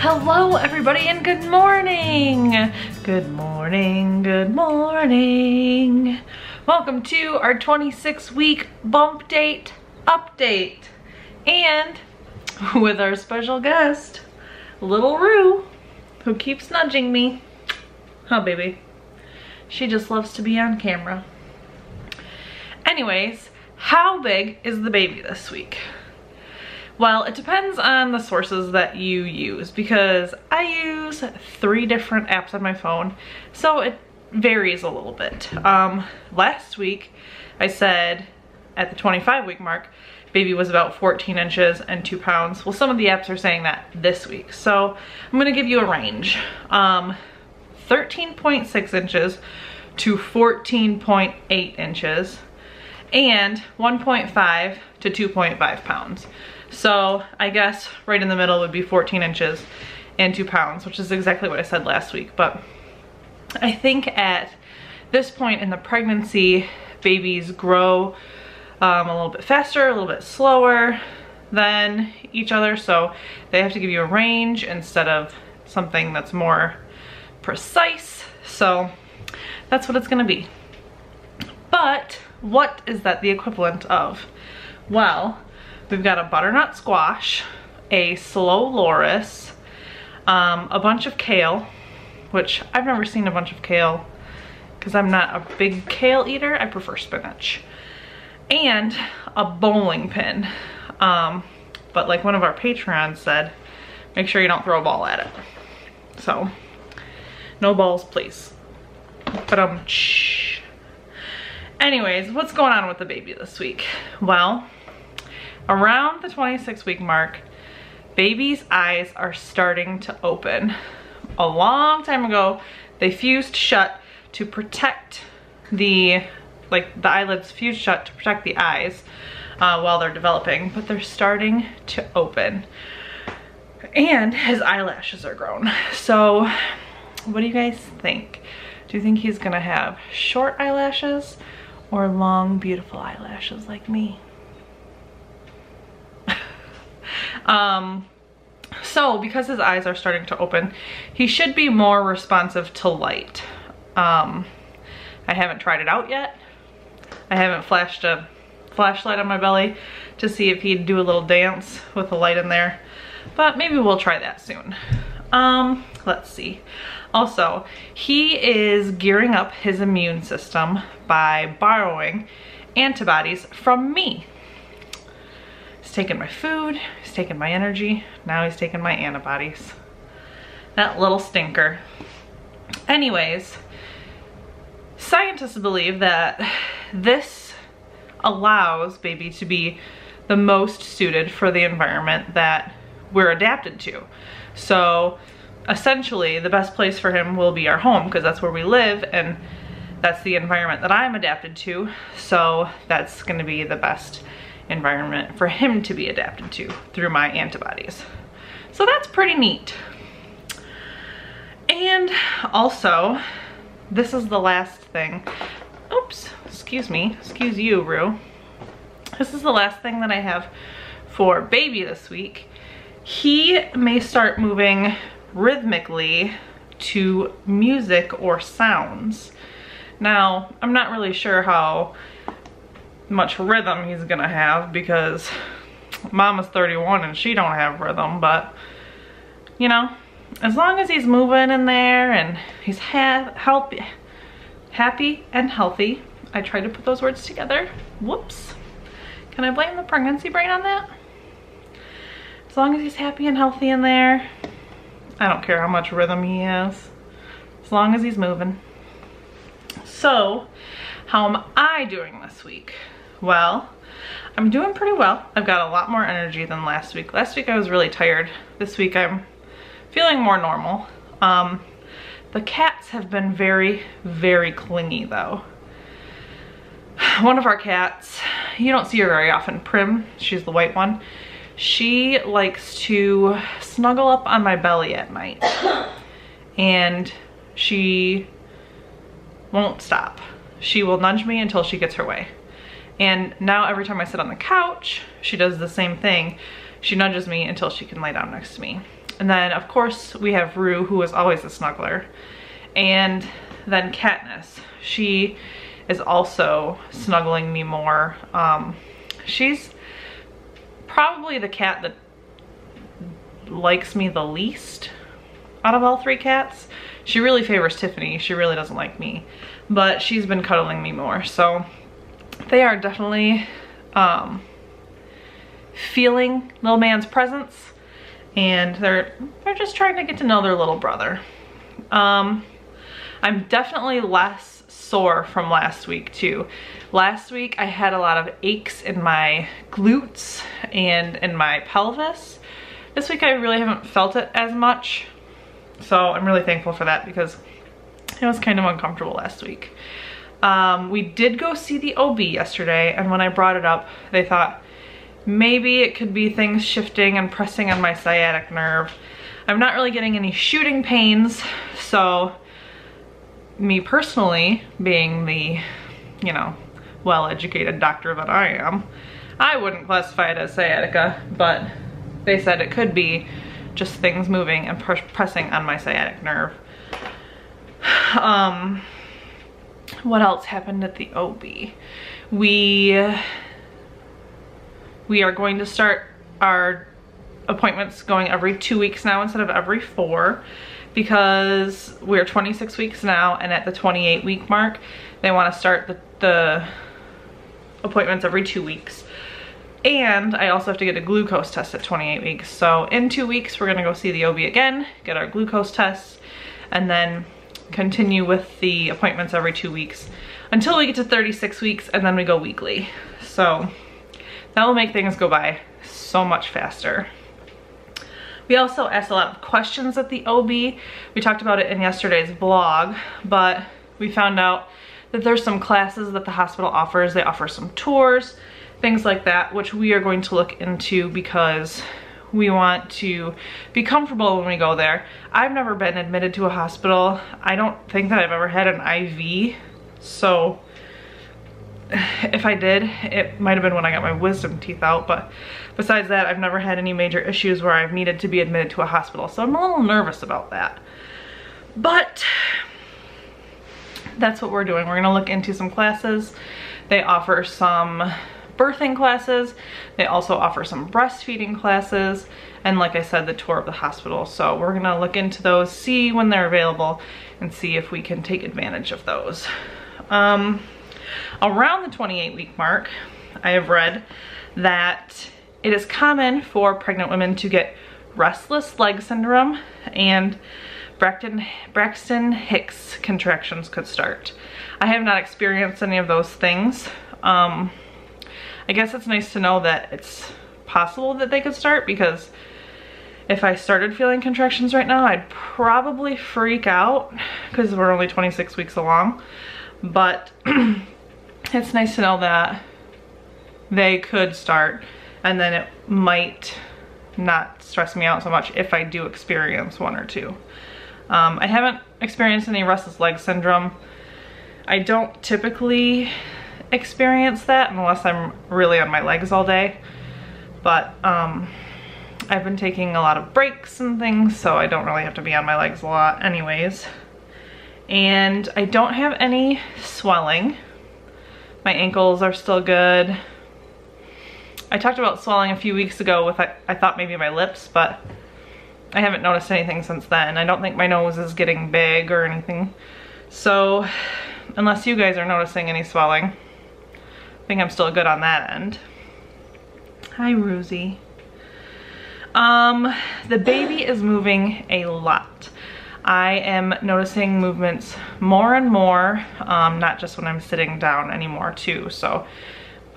Hello everybody and good morning. Good morning, good morning. Welcome to our 26-week Bumpdate update. And with our special guest, little Rue, who keeps nudging me. Huh, baby? She just loves to be on camera. Anyways, how big is the baby this week? Well, it depends on the sources that you use because I use 3 different apps on my phone, so it varies a little bit. Last week I said at the 25-week mark, baby was about 14 inches and 2 pounds. Well, some of the apps are saying that this week, so I'm gonna give you a range. 13.6 inches to 14.8 inches and 1.5 to 2.5 pounds. So I guess right in the middle would be 14 inches and 2 pounds, which is exactly what I said last week. But I think at this point in the pregnancy, babies grow a little bit faster, a little bit slower than each other. So they have to give you a range instead of something that's more precise. So that's what it's gonna be. But what is that the equivalent of? Well, we've got a butternut squash, a slow loris, a bunch of kale, which I've never seen a bunch of kale because I'm not a big kale eater. I prefer spinach. And a bowling pin. But like one of our Patreons said, make sure you don't throw a ball at it. So, no balls, please. But anyways, what's going on with the baby this week? Well, around the 26-week mark, baby's eyes are starting to open. A long time ago, they fused shut to protect the eyelids fused shut to protect the eyes while they're developing, but they're starting to open. And his eyelashes are grown. So, what do you guys think? Do you think he's gonna have short eyelashes or long, beautiful eyelashes like me? So because his eyes are starting to open, he should be more responsive to light. I haven't tried it out yet. I haven't flashed a flashlight on my belly to see if he'd do a little dance with the light in there, but maybe we'll try that soon. Let's see. Also, he is gearing up his immune system by borrowing antibodies from me. He's taking my food, he's taking my energy, now he's taking my antibodies. That little stinker. Anyways, scientists believe that this allows baby to be the most suited for the environment that we're adapted to. So essentially the best place for him will be our home because that's where we live and that's the environment that I'm adapted to. So that's gonna be the best environment for him to be adapted to through my antibodies. So that's pretty neat. And also, this is the last thing. Oops, excuse me, excuse you, Rue. This is the last thing that I have for baby this week. He may start moving rhythmically to music or sounds. Now, I'm not really sure how much rhythm he's gonna have because Mama's 31 and she don't have rhythm, but you know, as long as he's moving in there and he's happy and healthy. I tried to put those words together. Whoops. Can I blame the pregnancy brain on that? As long as he's happy and healthy in there, I don't care how much rhythm he has, as long as he's moving. So, how am I doing this week? Well, I'm doing pretty well. I've got a lot more energy than last week. Last week I was really tired. This week I'm feeling more normal. The cats have been very, very clingy though. One of our cats, you don't see her very often, Prim, she's the white one. She likes to snuggle up on my belly at night and she won't stop. She will nudge me until she gets her way. And now every time I sit on the couch, she does the same thing. She nudges me until she can lay down next to me. And then of course we have Rue, who is always a snuggler. And then Katniss. She is also snuggling me more. She's probably the cat that likes me the least out of all three cats. She really favors Tiffany. She really doesn't like me, but she's been cuddling me more. So they are definitely feeling little man's presence, and they're just trying to get to know their little brother. I'm definitely less sore from last week too. Last week I had a lot of aches in my glutes and in my pelvis. This week I really haven't felt it as much, so I'm really thankful for that because it was kind of uncomfortable last week. We did go see the OB yesterday, and when I brought it up, they thought maybe it could be things shifting and pressing on my sciatic nerve. I'm not really getting any shooting pains, so me personally, being the, you know, well-educated doctor that I am, I wouldn't classify it as sciatica, but they said it could be just things moving and pressing on my sciatic nerve. What else happened at the OB? We are going to start our appointments going every 2 weeks now instead of every 4, because we're 26 weeks now, and at the 28 week mark they want to start the appointments every 2 weeks. And I also have to get a glucose test at 28 weeks. So in 2 weeks we're gonna go see the OB again, get our glucose tests, and then continue with the appointments every 2 weeks until we get to 36 weeks, and then we go weekly. So that will make things go by so much faster. We also asked a lot of questions at the OB. We talked about it in yesterday's vlog, but we found out that there's some classes that the hospital offers. They offer some tours, things like that, which we are going to look into because we want to be comfortable when we go there. I've never been admitted to a hospital. I don't think that I've ever had an IV, so if I did, it might have been when I got my wisdom teeth out, but besides that, I've never had any major issues where I've needed to be admitted to a hospital, so I'm a little nervous about that. But that's what we're doing. We're gonna look into some classes. They offer some birthing classes. They also offer some breastfeeding classes, and like I said, the tour of the hospital. So we're gonna look into those, see when they're available, and see if we can take advantage of those. Around the 28 week mark, I have read that it is common for pregnant women to get restless leg syndrome, and Braxton Hicks contractions could start. I have not experienced any of those things. I guess it's nice to know that it's possible that they could start, because if I started feeling contractions right now, I'd probably freak out because we're only 26 weeks along. But it's nice to know that they could start, and then it might not stress me out so much if I do experience one or two. I haven't experienced any restless leg syndrome. I don't typically experience that unless I'm really on my legs all day, but I've been taking a lot of breaks and things, so I don't really have to be on my legs a lot anyways. And I don't have any swelling. My ankles are still good. I talked about swelling a few weeks ago with, I thought maybe my lips, but I haven't noticed anything since then. I don't think my nose is getting big or anything. So unless you guys are noticing any swelling, I think I'm still good on that end. Hi, Rosie. The baby is moving a lot. I am noticing movements more and more, not just when I'm sitting down anymore too. So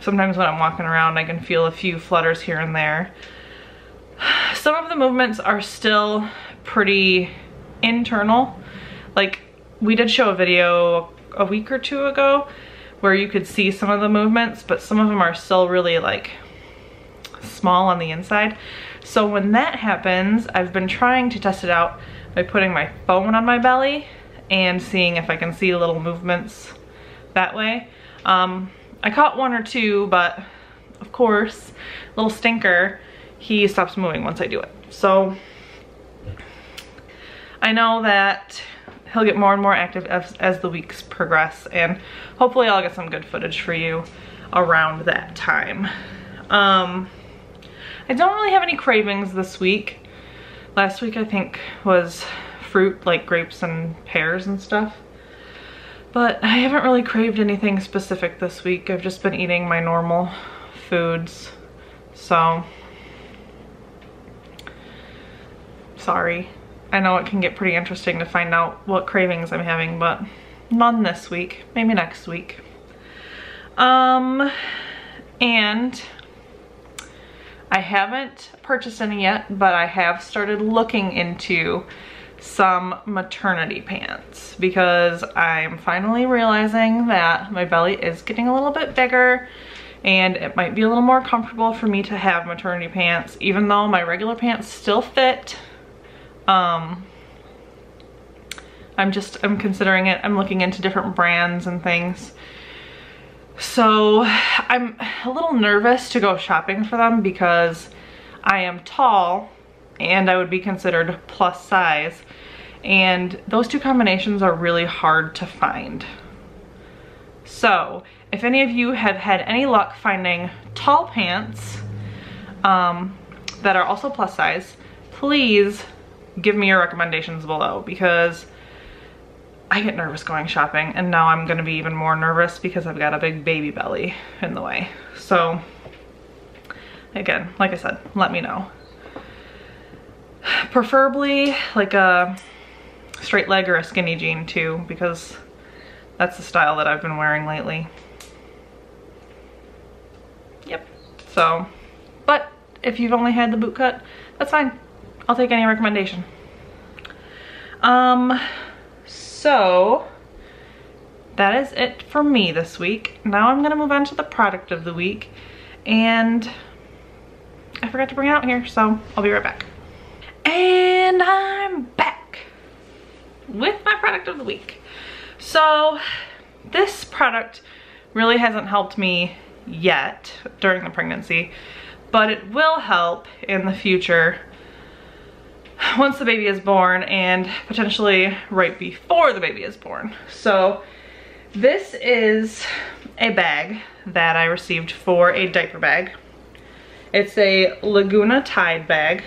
sometimes when I'm walking around, I can feel a few flutters here and there. Some of the movements are still pretty internal. Like, we did show a video a week or two ago where you could see some of the movements, but some of them are still really like small on the inside. So when that happens, I've been trying to test it out by putting my phone on my belly and seeing if I can see little movements that way. I caught one or two, but of course, little stinker, he stops moving once I do it. So I know that he'll get more and more active as the weeks progress, and hopefully I'll get some good footage for you around that time. I don't really have any cravings this week. Last week I think was fruit, like grapes and pears and stuff. But I haven't really craved anything specific this week. I've just been eating my normal foods. So, sorry. I know it can get pretty interesting to find out what cravings I'm having, but none this week. Maybe next week. And I haven't purchased any yet, but I have started looking into some maternity pants because I'm finally realizing that my belly is getting a little bit bigger and it might be a little more comfortable for me to have maternity pants, even though my regular pants still fit. I'm considering it. I'm looking into different brands and things. So I'm a little nervous to go shopping for them because I am tall and I would be considered plus size, and those two combinations are really hard to find. So if any of you have had any luck finding tall pants that are also plus size, please give me your recommendations below, because I get nervous going shopping, and now I'm gonna be even more nervous because I've got a big baby belly in the way. So again, like I said, let me know. Preferably like a straight leg or a skinny jean too, because that's the style that I've been wearing lately. Yep. So, but if you've only had the boot cut, that's fine. I'll take any recommendation. So that is it for me this week. Now I'm gonna move on to the product of the week, and I forgot to bring it out here, so I'll be right back. And I'm back with my product of the week. So this product really hasn't helped me yet during the pregnancy, but it will help in the future once the baby is born, and potentially right before the baby is born. So this is a bag that I received for a diaper bag. It's a Laguna Tide bag,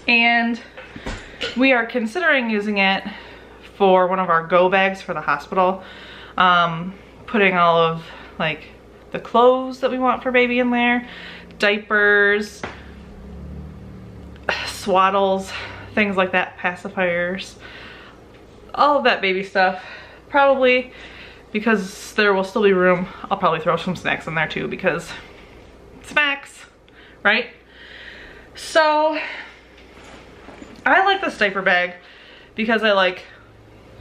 and we are considering using it for one of our go bags for the hospital, putting all of like the clothes that we want for baby in there, diapers, swaddles, things like that, pacifiers, all of that baby stuff. Probably, because there will still be room, I'll probably throw some snacks in there too, because snacks, right? So I like this diaper bag because I like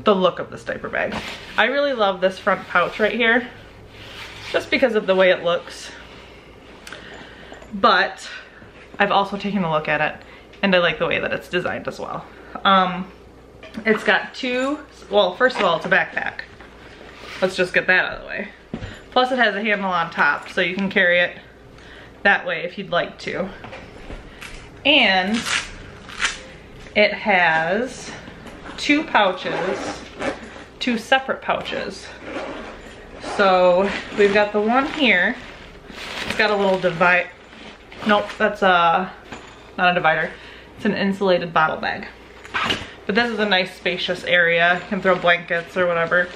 the look of this diaper bag. I really love this front pouch right here, just because of the way it looks. But I've also taken a look at it, and I like the way that it's designed as well. It's got two, well, first of all, it's a backpack. Let's just get that out of the way. Plus it has a handle on top, so you can carry it that way if you'd like to. And it has two pouches, two separate pouches. So we've got the one here. It's got a little divide. Nope, that's not a divider. It's an insulated bottle bag. But this is a nice spacious area. You can throw blankets or whatever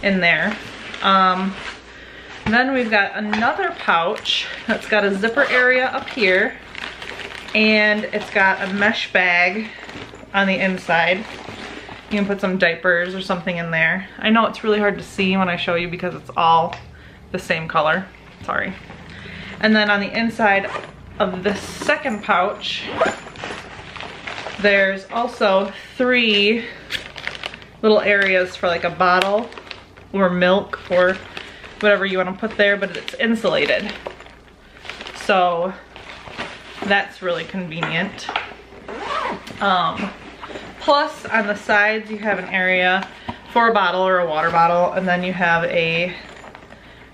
in there. Then we've got another pouch that's got a zipper area up here, and it's got a mesh bag on the inside. You can put some diapers or something in there. I know it's really hard to see when I show you because it's all the same color. Sorry. And then on the inside of the second pouch, there's also 3 little areas for like a bottle or milk or whatever you want to put there, but it's insulated. So that's really convenient. Plus on the sides you have an area for a bottle or a water bottle, and then you have a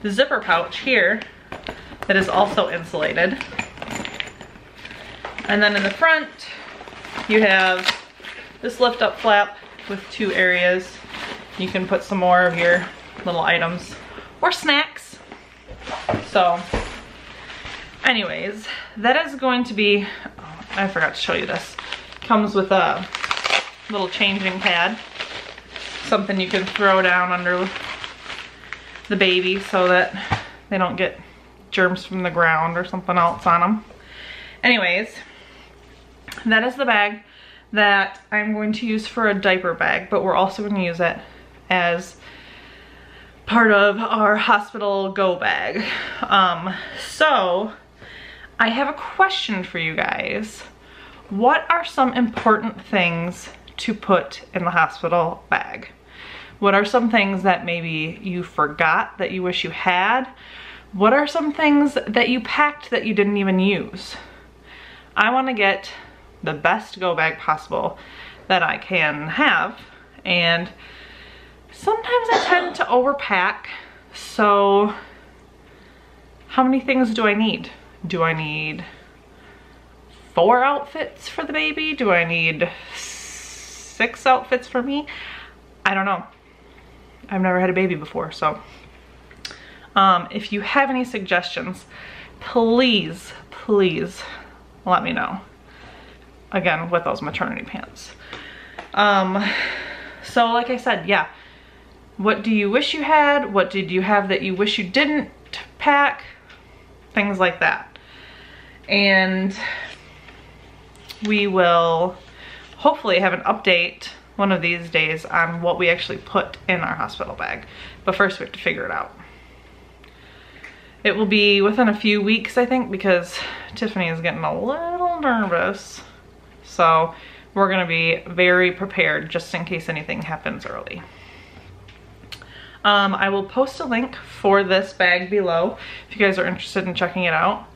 zipper pouch here that is also insulated. And then in the front You have this lift up flap with 2 areas. You can put some more of your little items or snacks. So anyways, that is going to be, oh, I forgot to show you this. Comes with a little changing pad. Something you can throw down under the baby so that they don't get germs from the ground or something else on them. Anyways, that is the bag that I'm going to use for a diaper bag, but we're also going to use it as part of our hospital go bag. So I have a question for you guys. What are some important things to put in the hospital bag? What are some things that maybe you forgot that you wish you had? What are some things that you packed that you didn't even use? I want to get the best go bag possible that I can have, and sometimes I tend to overpack. So how many things do I need? Do I need 4 outfits for the baby? Do I need 6 outfits for me? I don't know. I've never had a baby before, so if you have any suggestions, please let me know. Again, with those maternity pants. So like I said, yeah, what do you wish you had? What did you have that you wish you didn't pack? Things like that. And we will hopefully have an update one of these days on what we actually put in our hospital bag. But first we have to figure it out. It will be within a few weeks, I think, because Tiffany is getting a little nervous. So we're gonna be very prepared just in case anything happens early. I will post a link for this bag below if you guys are interested in checking it out.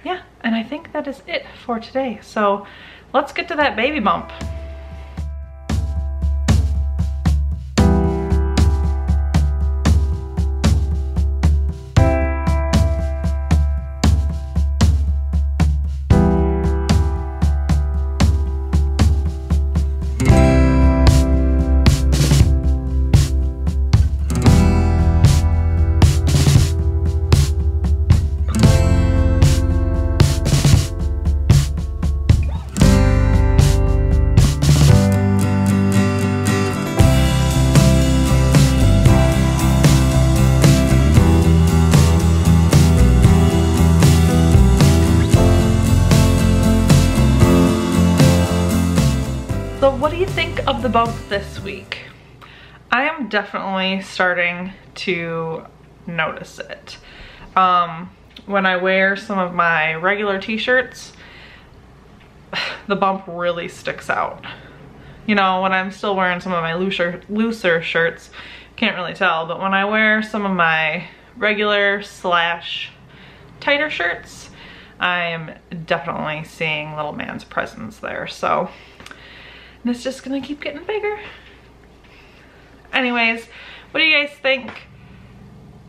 Yeah, and I think that is it for today. So let's get to that baby bump. So what do you think of the bump this week? I am definitely starting to notice it. When I wear some of my regular t-shirts, the bump really sticks out. You know, when I'm still wearing some of my looser shirts, can't really tell, but when I wear some of my regular / tighter shirts, I'm definitely seeing little man's presence there. So and it's just gonna keep getting bigger. Anyways, what do you guys think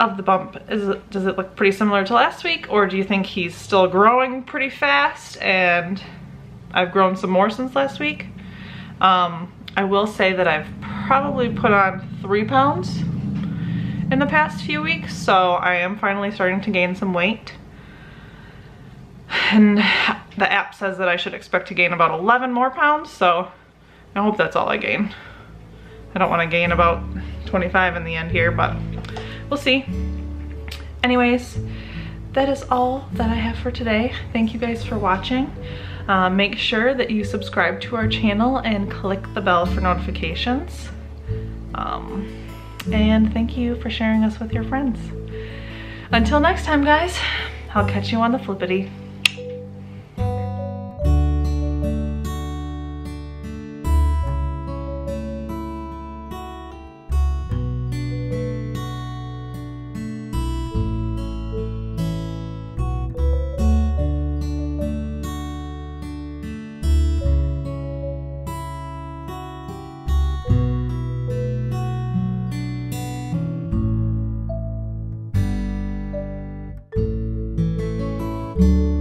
of the bump? Does it look pretty similar to last week, or do you think he's still growing pretty fast and I've grown some more since last week? I will say that I've probably put on 3 pounds in the past few weeks, so I am finally starting to gain some weight. And the app says that I should expect to gain about 11 more pounds, so I hope that's all I gain. I don't want to gain about 25 in the end here, but we'll see. Anyways, that is all that I have for today. Thank you guys for watching. Make sure that you subscribe to our channel and click the bell for notifications. And thank you for sharing us with your friends. Until next time, guys, I'll catch you on the flippity. you.